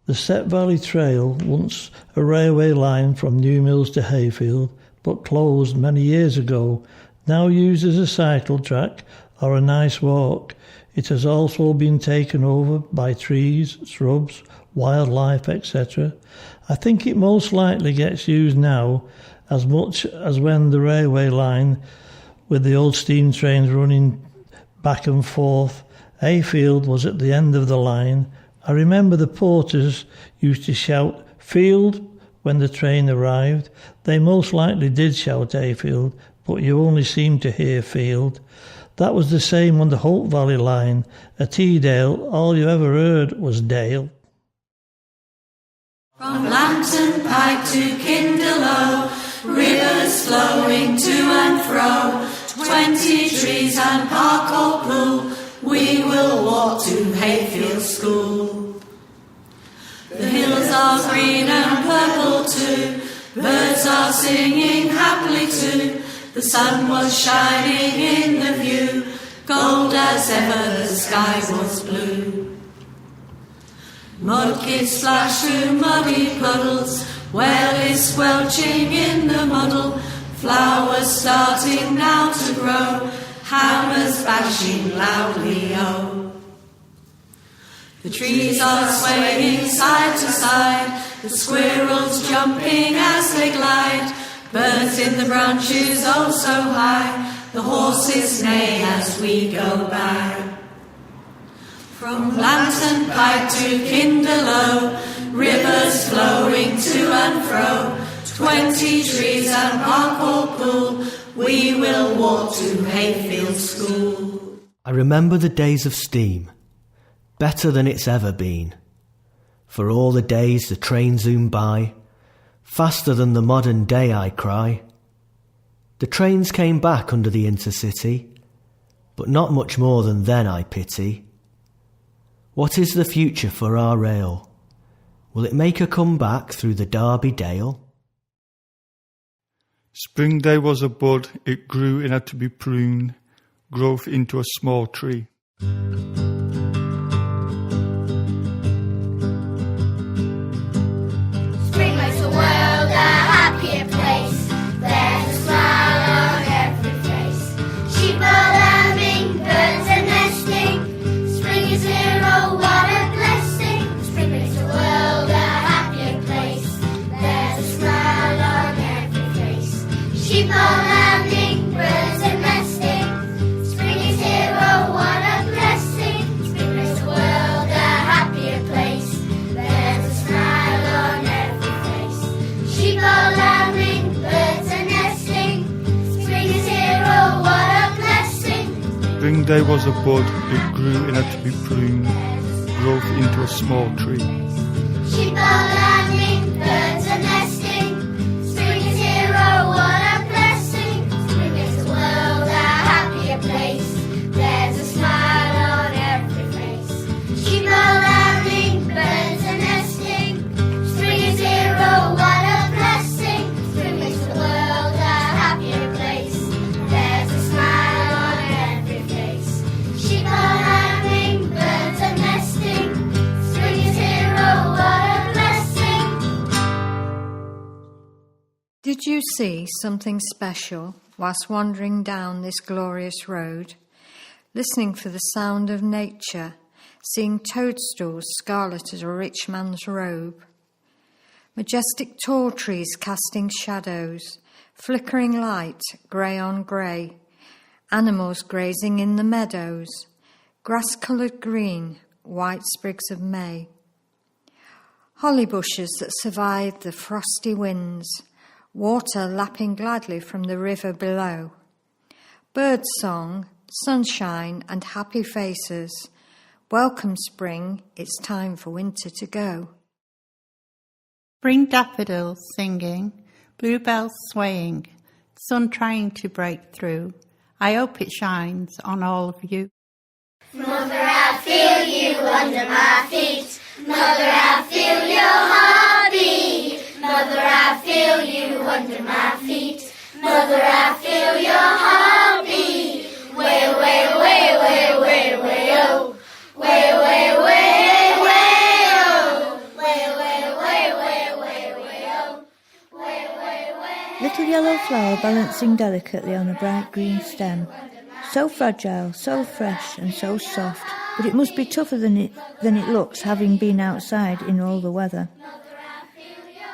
The Step Valley Trail, once a railway line from New Mills to Hayfield, but closed many years ago, now used as a cycle track or a nice walk. It has also been taken over by trees, shrubs, wildlife, etc. I think it most likely gets used now as much as when the railway line with the old steam trains running back and forth. Hayfield was at the end of the line. I remember the porters used to shout "Field" when the train arrived. They most likely did shout Hayfield, but you only seemed to hear Field. That was the same on the Hope Valley line. At Edale, all you ever heard was Dale. From Lantern Pike to Kinderlow, rivers flowing to and fro, 20 trees and park or pool, we will walk to Hayfield School. The hills are green and purple too, birds are singing happily too, the sun was shining in the view, gold as ever the sky was blue. Mud kids splash through muddy puddles, well is squelching in the muddle, flowers starting now to grow, hammers bashing loudly oh. The trees are swaying side to side, the squirrels jumping as they glide, birds in the branches oh so high, the horses neigh as we go by. From Lantern Pike to Kinderlow, rivers flowing to and fro, 20 trees and park or pool, we will walk to Hayfield School. I remember the days of steam, better than it's ever been. For all the days the train zoom by, faster than the modern day I cry. The trains came back under the intercity, but not much more than then I pity. What is the future for our rail? Will it make a comeback through the Derby Dale? Spring day was a bud, it grew and had to be pruned, growth into a small tree. Spring makes the world a happier place. There's a smile on every face. Sheep are lambing, birds are nesting. Spring is here, oh what a blessing. Spring makes the world a happier place. There's a smile on every face. Sheep are lambing, birds are nesting. Spring is here, oh what a blessing. Spring makes the world a happier place. There's a smile on every face. Sheep are lambing, birds are nesting. Spring is here, oh what a blessing. Spring day was a bud, it grew and had to be pruned, growth into a small tree. Sheep are lambing, birds are nesting. Spring is here, oh what a blessing. Spring makes the world a happier place. There's a smile on every face. Sheep are lambing, birds are nesting. Spring is here, oh what a blessing. Spring makes the world a happier place. There's a smile on every face. Sheep are lambing, birds are nesting. Spring is here, oh what a blessing. Did you see something special whilst wandering down this glorious road, listening for the sound of nature, seeing toadstools scarlet as a rich man's robe, majestic tall trees casting shadows, flickering light grey on grey, animals grazing in the meadows, grass-coloured green, white sprigs of May, holly bushes that survived the frosty winds, water lapping gladly from the river below, bird song, sunshine and happy faces. Welcome spring, it's time for winter to go. Spring daffodils singing, bluebells swaying, sun trying to break through. I hope it shines on all of you. Mother, I feel you under my feet. Mother, I feel your heartbeat. Mother, I feel you under my feet. Mother, I feel your heartbeat. Way, way, way, way, way, way, oh. Way, way, way, way, oh. Way, Little yellow flower balancing delicately on a bright green stem. So fragile, so fresh and so soft, but it must be tougher than it looks, having been outside in all the weather.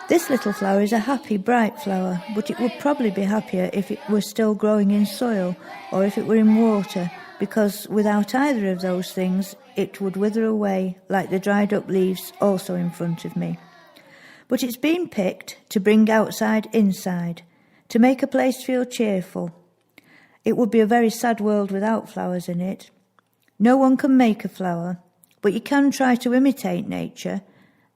This little flower is a happy, bright flower, but it would probably be happier if it were still growing in soil or if it were in water, because without either of those things it would wither away like the dried up leaves also in front of me. But it's been picked to bring outside inside, to make a place feel cheerful. It would be a very sad world without flowers in it. No one can make a flower, but you can try to imitate nature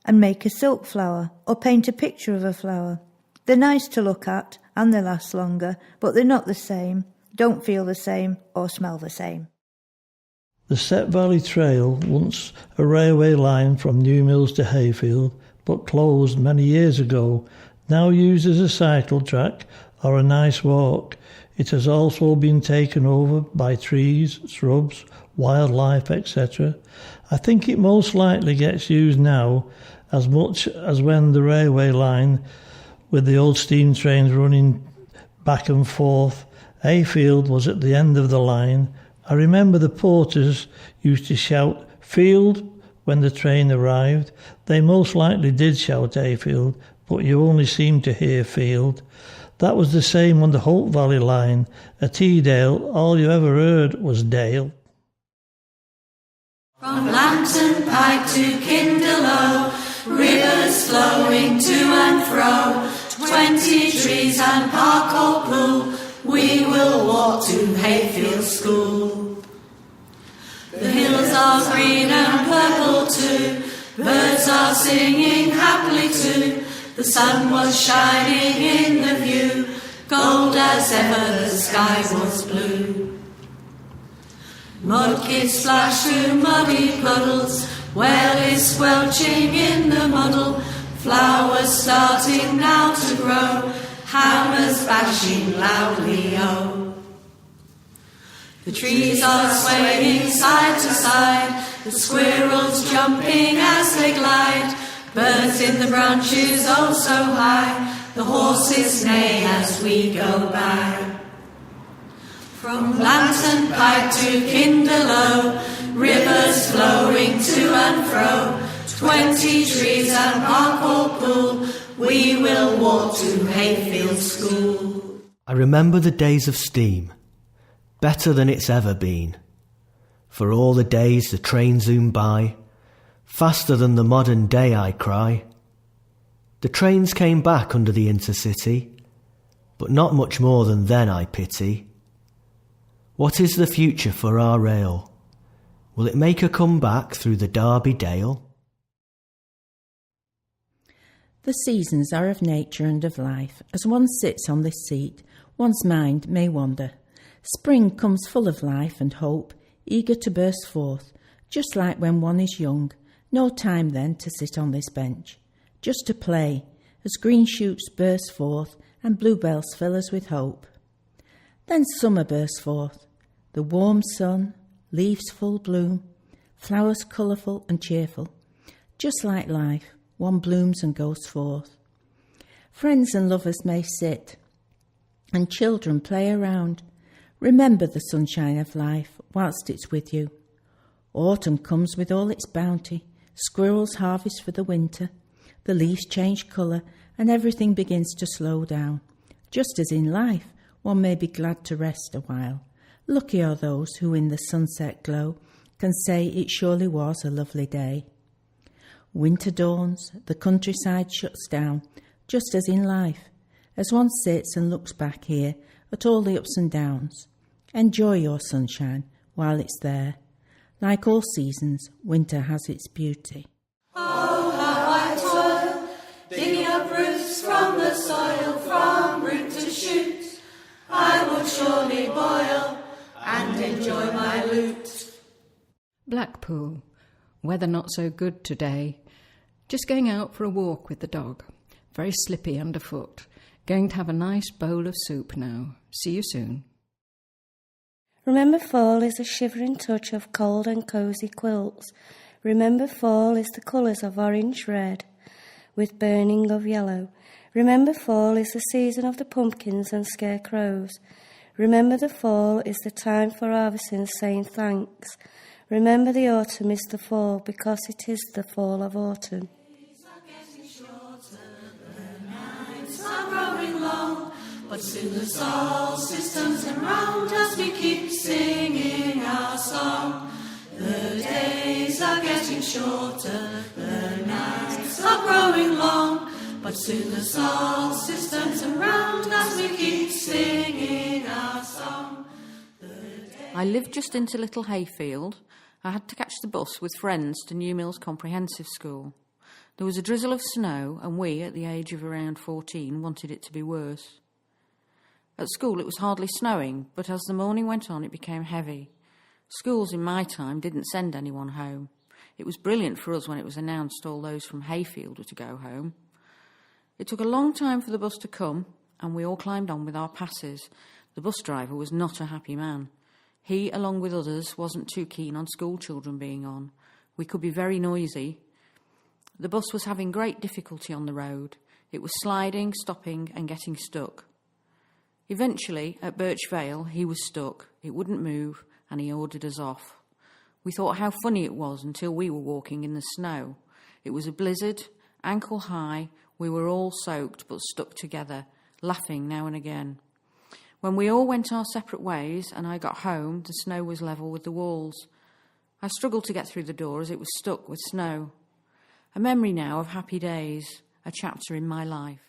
and make a silk flower or paint a picture of a flower. They're nice to look at and they last longer, but they're not the same, don't feel the same or smell the same. The Set Valley Trail, once a railway line from New Mills to Hayfield, but closed many years ago, now used as a cycle track or a nice walk. It has also been taken over by trees, shrubs, wildlife, etc. I think it most likely gets used now as much as when the railway line with the old steam trains running back and forth. Hayfield was at the end of the line. I remember the porters used to shout "Field" when the train arrived. They most likely did shout Hayfield, but you only seemed to hear Field. That was the same on the Hope Valley line. At Edale, all you ever heard was Dale. From Lantern Pike to Kinderlow, rivers flowing to and fro, 20 trees and park or pool, we will walk to Hayfield School. The hills are green and purple too, birds are singing happily too, the sun was shining in the view, gold as ever the sky was blue. Mud kids splash through muddy puddles, well is squelching in the muddle, flowers starting now to grow, hammers bashing loudly oh. The trees are swaying side to side, the squirrels jumping as they glide, birds in the branches oh so high, the horses neigh as we go by. From Lantern Pike to Kinderlow, rivers flowing to and fro, 20 trees and park or pool, we will walk to Hayfield School. I remember the days of steam, better than it's ever been. For all the days the train zoom by, faster than the modern day I cry. The trains came back under the intercity, but not much more than then I pity. What is the future for our rail? Will it make a comeback through the Derby Dale? The seasons are of nature and of life. As one sits on this seat, one's mind may wander. Spring comes full of life and hope, eager to burst forth, just like when one is young. No time then to sit on this bench, just to play, as green shoots burst forth and bluebells fill us with hope. Then summer bursts forth, the warm sun, leaves full bloom, flowers colourful and cheerful. Just like life, one blooms and goes forth. Friends and lovers may sit, and children play around. Remember the sunshine of life whilst it's with you. Autumn comes with all its bounty, squirrels harvest for the winter, the leaves change colour and everything begins to slow down. Just as in life, one may be glad to rest a while. Lucky are those who in the sunset glow can say it surely was a lovely day. Winter dawns, the countryside shuts down, just as in life, as one sits and looks back here at all the ups and downs. Enjoy your sunshine while it's there. Like all seasons, winter has its beauty. Oh, how I toil, digging up roots from the soil, from root to shoot. I would surely boil and enjoy my loot. Blackpool. Weather not so good today. Just going out for a walk with the dog. Very slippy underfoot. Going to have a nice bowl of soup now. See you soon. Remember fall is a shivering touch of cold and cosy quilts. Remember fall is the colours of orange red with burning of yellow. Remember fall is the season of the pumpkins and scarecrows. Remember the fall is the time for harvesting, saying thanks. Remember the autumn is the fall, because it is the fall of autumn. But soon the solstice turns around as we keep singing our song. The days are getting shorter, the nights are growing long. But soon the solstice turns around as we keep singing our song. I lived just into Little Hayfield. I had to catch the bus with friends to New Mills Comprehensive School. There was a drizzle of snow, and we, at the age of around 14, wanted it to be worse. At school it was hardly snowing, but as the morning went on it became heavy. Schools in my time didn't send anyone home. It was brilliant for us when it was announced all those from Hayfield were to go home. It took a long time for the bus to come, and we all climbed on with our passes. The bus driver was not a happy man. He, along with others, wasn't too keen on school children being on. We could be very noisy. The bus was having great difficulty on the road. It was sliding, stopping and getting stuck. Eventually, at Birch Vale, he was stuck. It wouldn't move, and he ordered us off. We thought how funny it was until we were walking in the snow. It was a blizzard, ankle high. We were all soaked but stuck together, laughing now and again. When we all went our separate ways and I got home, the snow was level with the walls. I struggled to get through the door as it was stuck with snow. A memory now of happy days, a chapter in my life.